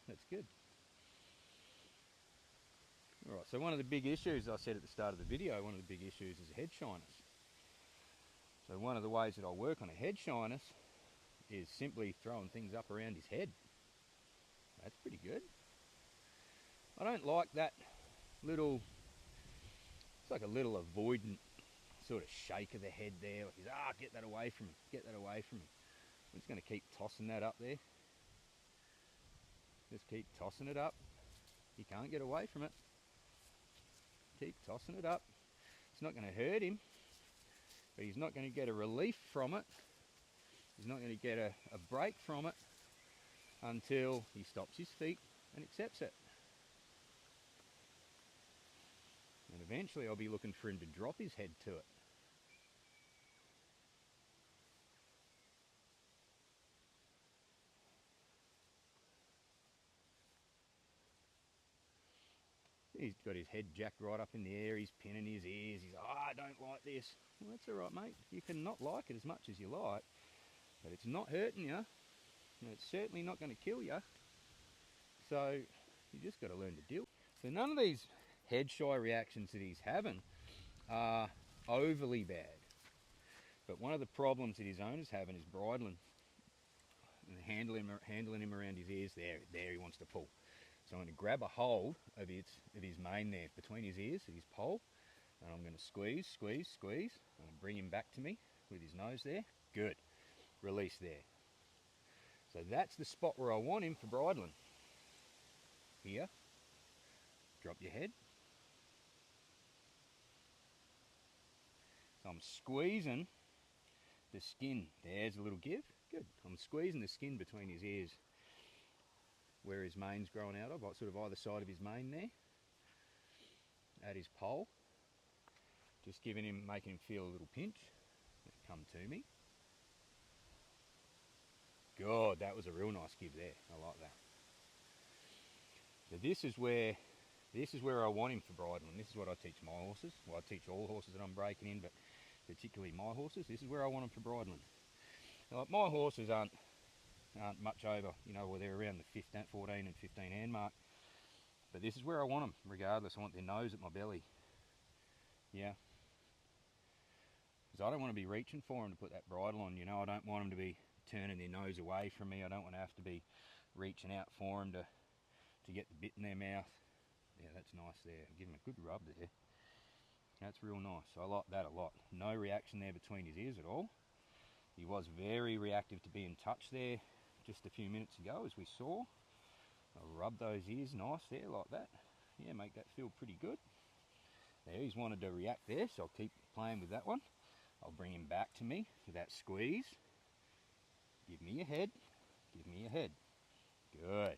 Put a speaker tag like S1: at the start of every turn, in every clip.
S1: That's good. Alright, so one of the big issues I said at the start of the video, one of the big issues is head shyness. So one of the ways that I work on a head shyness is simply throwing things up around his head. That's pretty good. I don't like that little, it's like a little avoidant sort of shake of the head there. Like he's, get that away from me, get that away from me. I'm just going to keep tossing that up there. Just keep tossing it up. He can't get away from it. Keep tossing it up. It's not going to hurt him, but he's not going to get a relief from it. He's not going to get a break from it until he stops his feet and accepts it. And eventually I'll be looking for him to drop his head to it. He's got his head jacked right up in the air, he's pinning his ears, he's, I don't like this. Well, that's alright, mate. You can not like it as much as you like, but it's not hurting you, and it's certainly not going to kill you. So you just got to learn to deal. So none of these head shy reactions that he's having are overly bad. But one of the problems that his owner's having is bridling and handling him around his ears. There he wants to pull. So I'm going to grab a hold of his mane there, between his ears, at his pole, and I'm going to squeeze, squeeze, squeeze. I'm going to bring him back to me with his nose there. Good. Release there. So that's the spot where I want him for bridling. Here. Drop your head. So I'm squeezing the skin. There's a little give. Good. I'm squeezing the skin between his ears, where his mane's growing out of, sort of either side of his mane there, at his pole. Just making him feel a little pinch. Come to me. God, that was a real nice give there. I like that. So this is where I want him for bridling. This is what I teach my horses. Well, I teach all horses that I'm breaking in, but particularly my horses. This is where I want them for bridling. Now, like my horses aren't much over, well, they're around the 14 and 15 hand mark. But this is where I want them, regardless. I want their nose at my belly. Yeah. Because I don't want to be reaching for them to put that bridle on. I don't want them to be turning their nose away from me. I don't want to have to be reaching out for them to get the bit in their mouth. Yeah, that's nice there. Give him a good rub there. That's real nice. I like that a lot. No reaction there between his ears at all. He was very reactive to being touched there just a few minutes ago, as we saw. I'll rub those ears nice there, like that. Yeah, make that feel pretty good. There, he's wanted to react there, so I'll keep playing with that one. I'll bring him back to me with that squeeze. Give me your head. Give me your head. Good.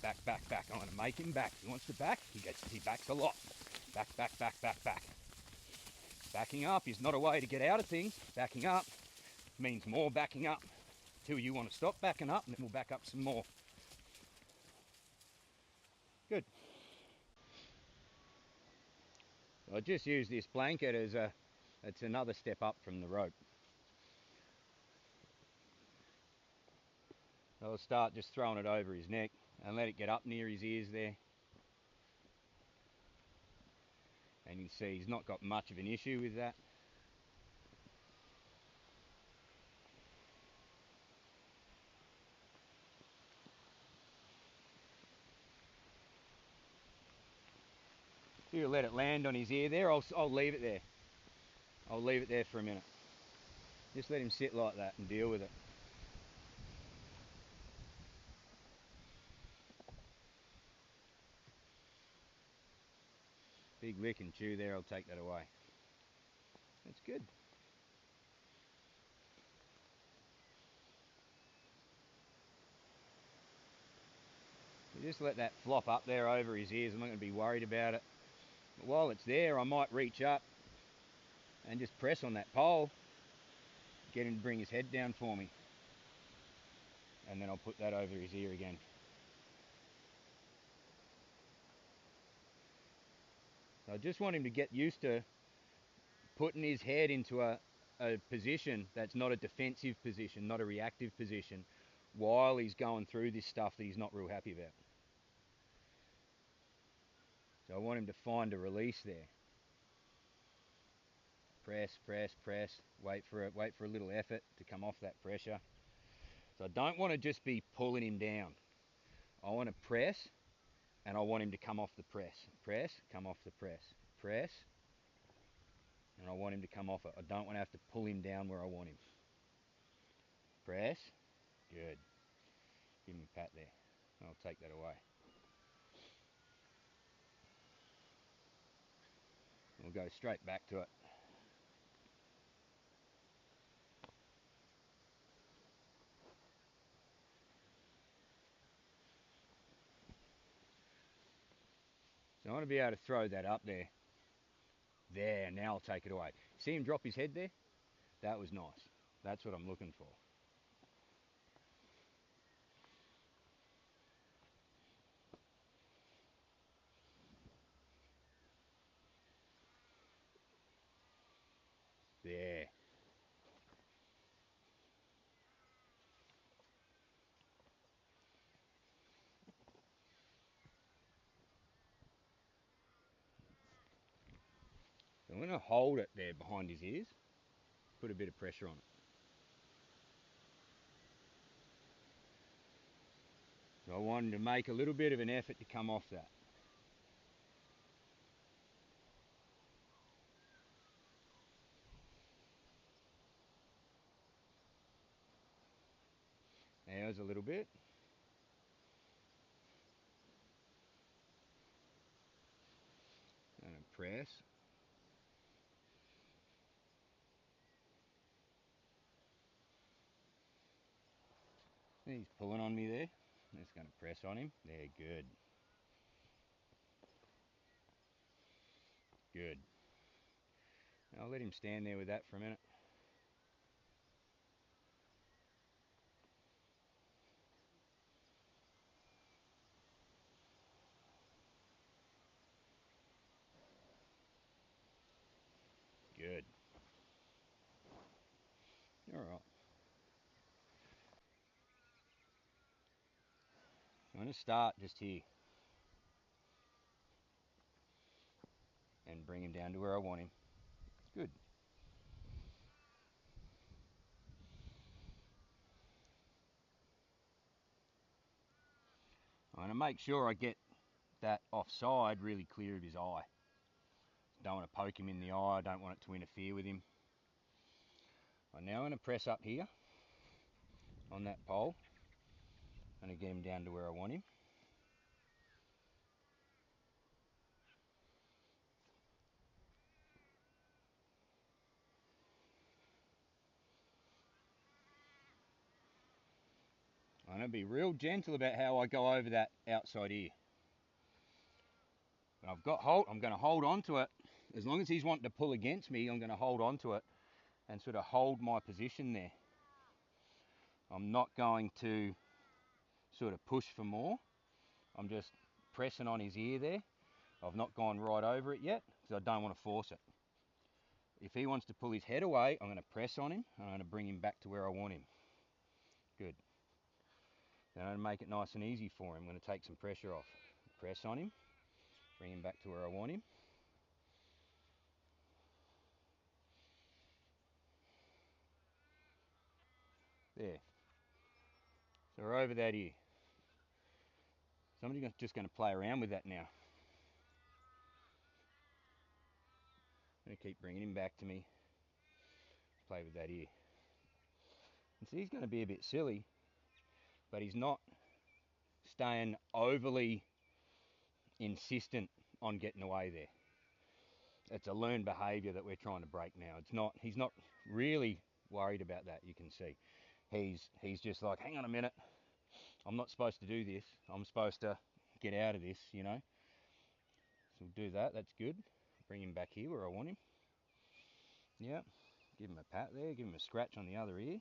S1: Back, back, back. I'm going to make him back. He wants to back. He backs a lot. Back, back, back, back, back. Backing up is not a way to get out of things. Backing up means more backing up till you want to stop backing up, and then we'll back up some more. Good. So I just use this blanket as it's another step up from the rope. I'll start just throwing it over his neck and let it get up near his ears there. And you can see he's not got much of an issue with that. You let it land on his ear there. I'll leave it there. I'll leave it there for a minute. Just let him sit like that and deal with it. Big lick and chew there, I'll take that away. That's good. So just let that flop up there over his ears. I'm not going to be worried about it. But while it's there, I might reach up and just press on that pole, get him to bring his head down for me. And then I'll put that over his ear again. So I just want him to get used to putting his head into a position that's not a defensive position, not a reactive position, while he's going through this stuff that he's not real happy about. So I want him to find a release there. Press, press, press. Wait for a little effort to come off that pressure. So I don't want to just be pulling him down. I want to press, and I want him to come off the press. Press, come off the press. Press, and I want him to come off it. I don't want to have to pull him down where I want him. Press. Good. Give him a pat there. I'll take that away. We'll go straight back to it. So I want to be able to throw that up there. There, now I'll take it away. See him drop his head there? That was nice. That's what I'm looking for. There. So I'm going to hold it there behind his ears. Put a bit of pressure on it. So I want him to make a little bit of an effort to come off that. There's a little bit. And a press. He's pulling on me there. Just going to press on him. There, good. Good. I'll let him stand there with that for a minute. Good. All right. I'm going to start just here and bring him down to where I want him. Good. I'm going to make sure I get that offside really clear of his eye. Don't want to poke him in the eye. I don't want it to interfere with him. I'm now going to press up here on that pole. I'm going to get him down to where I want him. I'm going to be real gentle about how I go over that outside ear. But I've got hold. I'm going to hold on to it. As long as he's wanting to pull against me, I'm going to hold on to it and sort of hold my position there. I'm not going to sort of push for more. I'm just pressing on his ear there. I've not gone right over it yet because I don't want to force it. If he wants to pull his head away, I'm going to press on him and I'm going to bring him back to where I want him. Good. Then I'm going to make it nice and easy for him. I'm going to take some pressure off. Press on him, bring him back to where I want him. There. So we're over that ear. So I'm just going to play around with that now. I'm going to keep bringing him back to me. Play with that ear. And see, he's going to be a bit silly, but he's not staying overly insistent on getting away there. It's a learned behaviour that we're trying to break now. He's not really worried about that, you can see. He's just like, hang on a minute, I'm not supposed to do this. I'm supposed to get out of this, you know. So we'll do that, that's good. Bring him back here where I want him. Yeah, give him a pat there, give him a scratch on the other ear.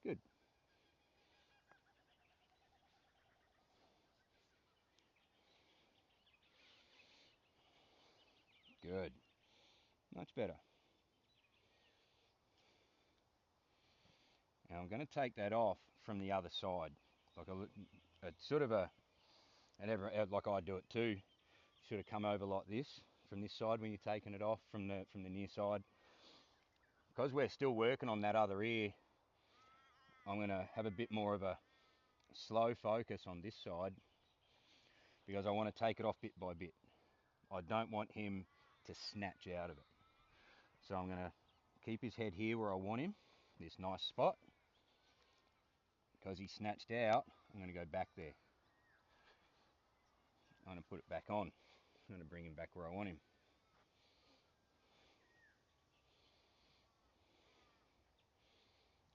S1: Good. Good. Much better. Now I'm going to take that off from the other side. It's sort of like I do it too. You sort of come over like this from this side when you're taking it off from the near side. Because we're still working on that other ear, I'm going to have a bit more of a slow focus on this side because I want to take it off bit by bit. I don't want him to snatch out of it. So I'm going to keep his head here where I want him, this nice spot. Because he snatched out, I'm going to go back there. I'm going to put it back on. I'm going to bring him back where I want him.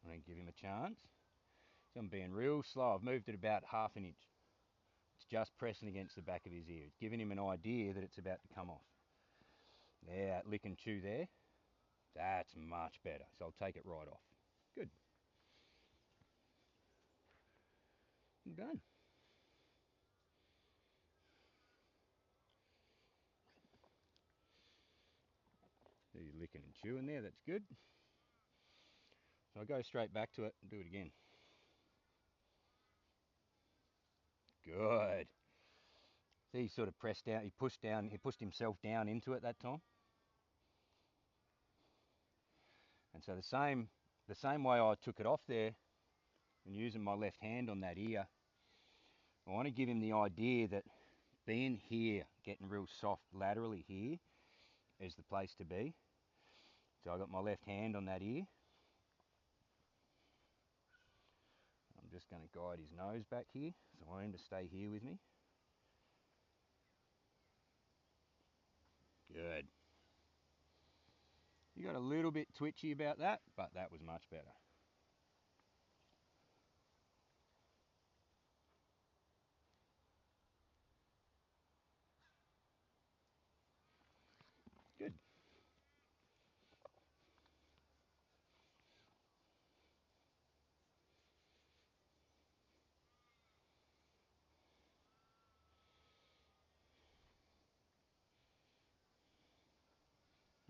S1: I'm going to give him a chance. So I'm being real slow. I've moved it about half an inch. It's just pressing against the back of his ear. It's giving him an idea that it's about to come off. There, that lick and chew there. That's much better. So I'll take it right off. Good. I'm done. So you're licking and chewing there. That's good. So I'll go straight back to it and do it again. Good. See, he sort of pressed down, he pushed himself down into it that time. And so the same way I took it off there and using my left hand on that ear, I want to give him the idea that being here, getting real soft laterally here, is the place to be. So I got my left hand on that ear. I'm just going to guide his nose back here. So I want him to stay here with me. Good. You got a little bit twitchy about that, but that was much better. Good.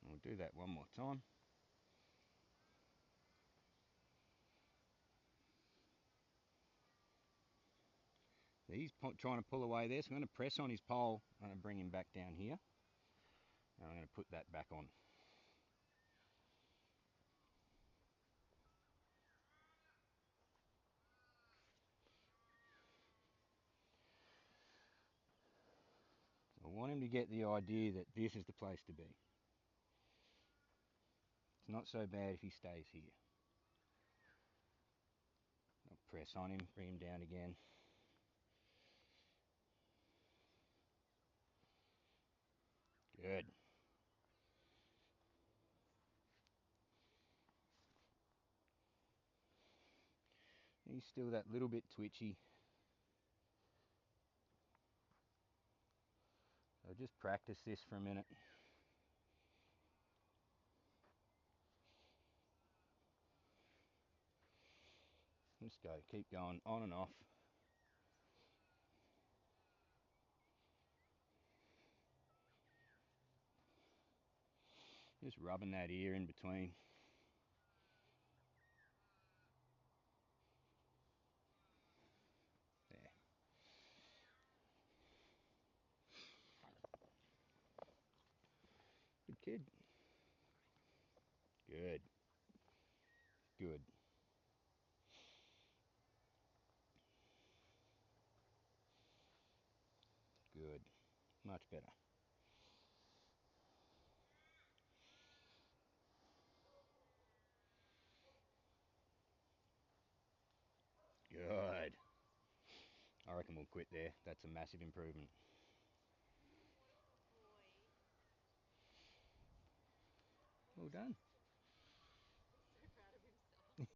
S1: We'll do that one more time. He's trying to pull away there, so I'm going to press on his pole. I'm going to bring him back down here. And I'm going to put that back on. So I want him to get the idea that this is the place to be. It's not so bad if he stays here. I'll press on him, bring him down again. Good. He's still that little bit twitchy. So just practice this for a minute. Just keep going on and off. Just rubbing that ear in between. There. Good kid. Good. Good. Good. Much better. Good. I reckon we'll quit there. That's a massive improvement. Well done.